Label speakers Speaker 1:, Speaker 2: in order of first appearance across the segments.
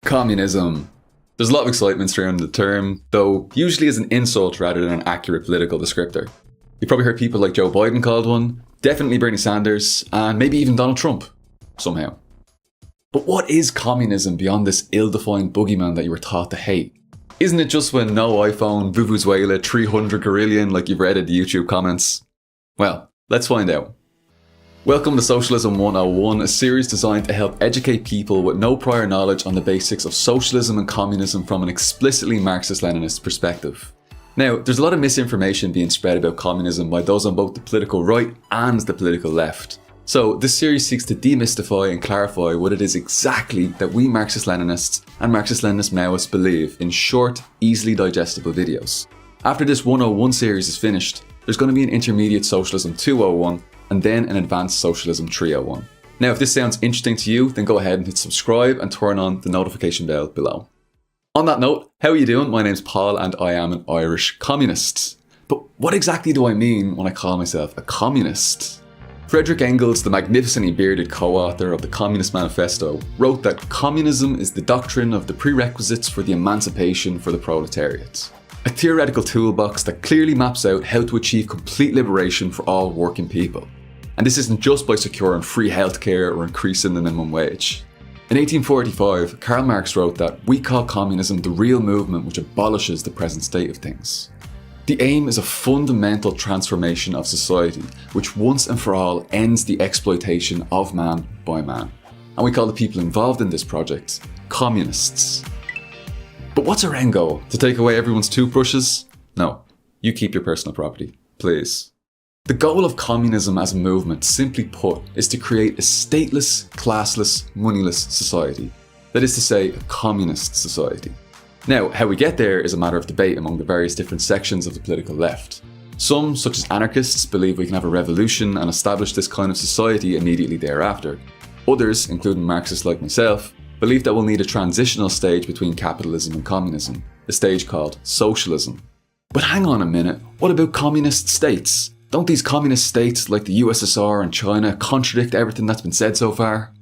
Speaker 1: Communism. There's a lot of excitement surrounding the term, though usually as an insult rather than an accurate political descriptor. You've probably heard people like Joe Biden called one, definitely Bernie Sanders, and maybe even Donald Trump, somehow. But what is communism beyond this ill-defined boogeyman that you were taught to hate? Isn't it just when no iPhone, Vuvuzuela, 300 Gorillion like you've read in the YouTube comments? Well, let's find out. Welcome to Socialism 101, a series designed to help educate people with no prior knowledge on the basics of socialism and communism from an explicitly Marxist-Leninist perspective. Now, there's a lot of misinformation being spread about communism by those on both the political right and the political left. So, this series seeks to demystify and clarify what it is exactly that we Marxist-Leninists and Marxist-Leninist Maoists believe in short, easily digestible videos. After this 101 series is finished, there's going to be an intermediate Socialism 201 and then an advanced Socialism 301. Now, if this sounds interesting to you, then go ahead and hit subscribe and turn on the notification bell below. On that note, how are you doing? My name's Paul and I am an Irish communist. But what exactly do I mean when I call myself a communist? Friedrich Engels, the magnificently bearded co-author of the Communist Manifesto, wrote that communism is the doctrine of the prerequisites for the emancipation for the proletariat. A theoretical toolbox that clearly maps out how to achieve complete liberation for all working people. And this isn't just by securing free healthcare or increasing the minimum wage. In 1845, Karl Marx wrote that we call communism the real movement which abolishes the present state of things. The aim is a fundamental transformation of society, which once and for all ends the exploitation of man by man. And we call the people involved in this project communists. But what's our end goal? To take away everyone's toothbrushes? No, you keep your personal property, please. The goal of communism as a movement, simply put, is to create a stateless, classless, moneyless society. That is to say, a communist society. Now, how we get there is a matter of debate among the various different sections of the political left. Some, such as anarchists, believe we can have a revolution and establish this kind of society immediately thereafter. Others, including Marxists like myself, believe that we'll need a transitional stage between capitalism and communism, a stage called socialism. But hang on a minute, what about communist states? Don't these communist states like the USSR and China contradict everything that's been said so far?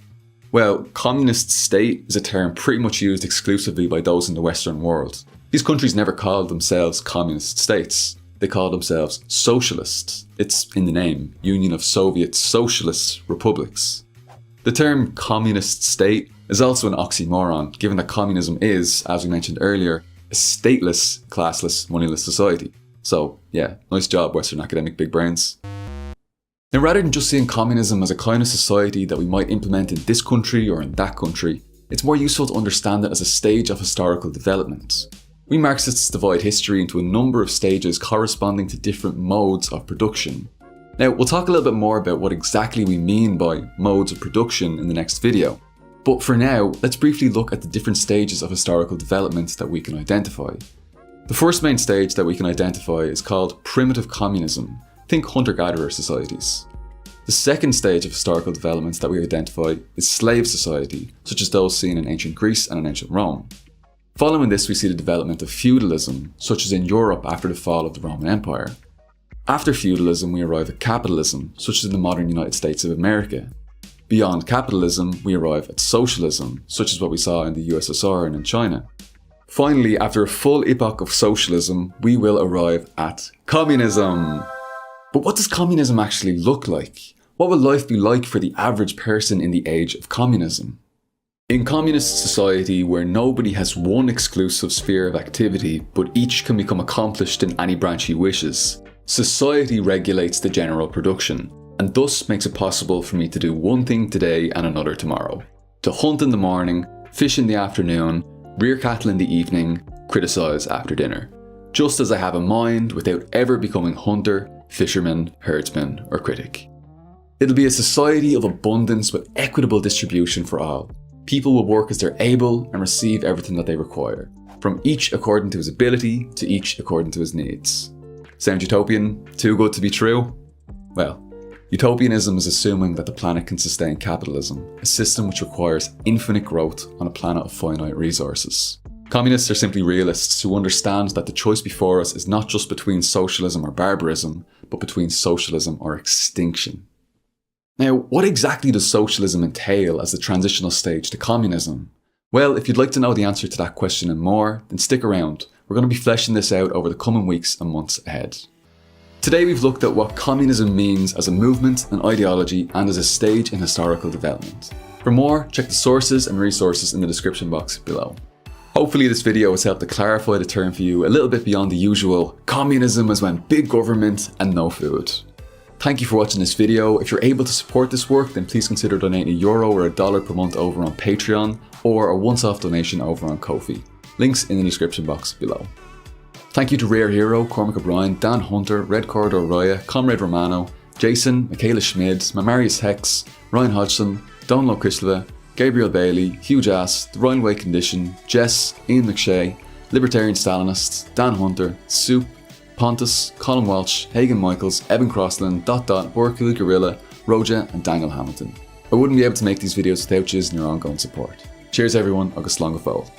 Speaker 1: Well, communist state is a term pretty much used exclusively by those in the Western world. These countries never called themselves communist states. They called themselves socialists. It's in the name, Union of Soviet Socialist Republics. The term communist state is also an oxymoron, given that communism is, as we mentioned earlier, a stateless, classless, moneyless society. So, yeah, nice job, Western academic big brains. Now, rather than just seeing communism as a kind of society that we might implement in this country or in that country, it's more useful to understand it as a stage of historical development. We Marxists divide history into a number of stages corresponding to different modes of production. Now, we'll talk a little bit more about what exactly we mean by modes of production in the next video. But for now, let's briefly look at the different stages of historical development that we can identify. The first main stage that we can identify is called primitive communism. Think hunter-gatherer societies. The second stage of historical developments that we identify is slave society, such as those seen in ancient Greece and in ancient Rome. Following this, we see the development of feudalism, such as in Europe after the fall of the Roman Empire. After feudalism, we arrive at capitalism, such as in the modern United States of America. Beyond capitalism, we arrive at socialism, such as what we saw in the USSR and in China. Finally, after a full epoch of socialism, we will arrive at communism. But what does communism actually look like? What will life be like for the average person in the age of communism? In communist society, where nobody has one exclusive sphere of activity, but each can become accomplished in any branch he wishes, society regulates the general production, and thus makes it possible for me to do one thing today and another tomorrow. To hunt in the morning, fish in the afternoon, rear cattle in the evening, criticise after dinner. Just as I have a mind without ever becoming hunter, fisherman, herdsman, or critic. It'll be a society of abundance with equitable distribution for all. People will work as they're able and receive everything that they require, from each according to his ability to each according to his needs. Sound utopian? Too good to be true? Well, utopianism is assuming that the planet can sustain capitalism, a system which requires infinite growth on a planet of finite resources. Communists are simply realists who understand that the choice before us is not just between socialism or barbarism, but between socialism or extinction. Now, what exactly does socialism entail as the transitional stage to communism? Well, if you'd like to know the answer to that question and more, then stick around. We're going to be fleshing this out over the coming weeks and months ahead. Today we've looked at what communism means as a movement, an ideology, and as a stage in historical development. For more, check the sources and resources in the description box below. Hopefully this video has helped to clarify the term for you a little bit beyond the usual communism is when big government and no food. Thank you for watching this video. If you're able to support this work, then please consider donating €1 or $1 per month over on Patreon, or a once-off donation over on Ko-fi. Links in the description box below. Thank you to Rare Hero, Cormac O'Brien, Dan Hunter, Red Corridor Roya, Comrade Romano, Jason, Michaela Schmid, Mamarius Hex, Ryan Hodgson, Donlo Kislev, Gabriel Bailey, Huge Ass, The Ryan Way Condition, Jess, Ian McShay, Libertarian Stalinists, Dan Hunter, Soup, Pontus, Colin Welch, Hagen Michaels, Evan Crossland, Borkulu Gorilla, Roja, and Daniel Hamilton. I wouldn't be able to make these videos without you and your ongoing support. Cheers everyone, agus slán go fóill.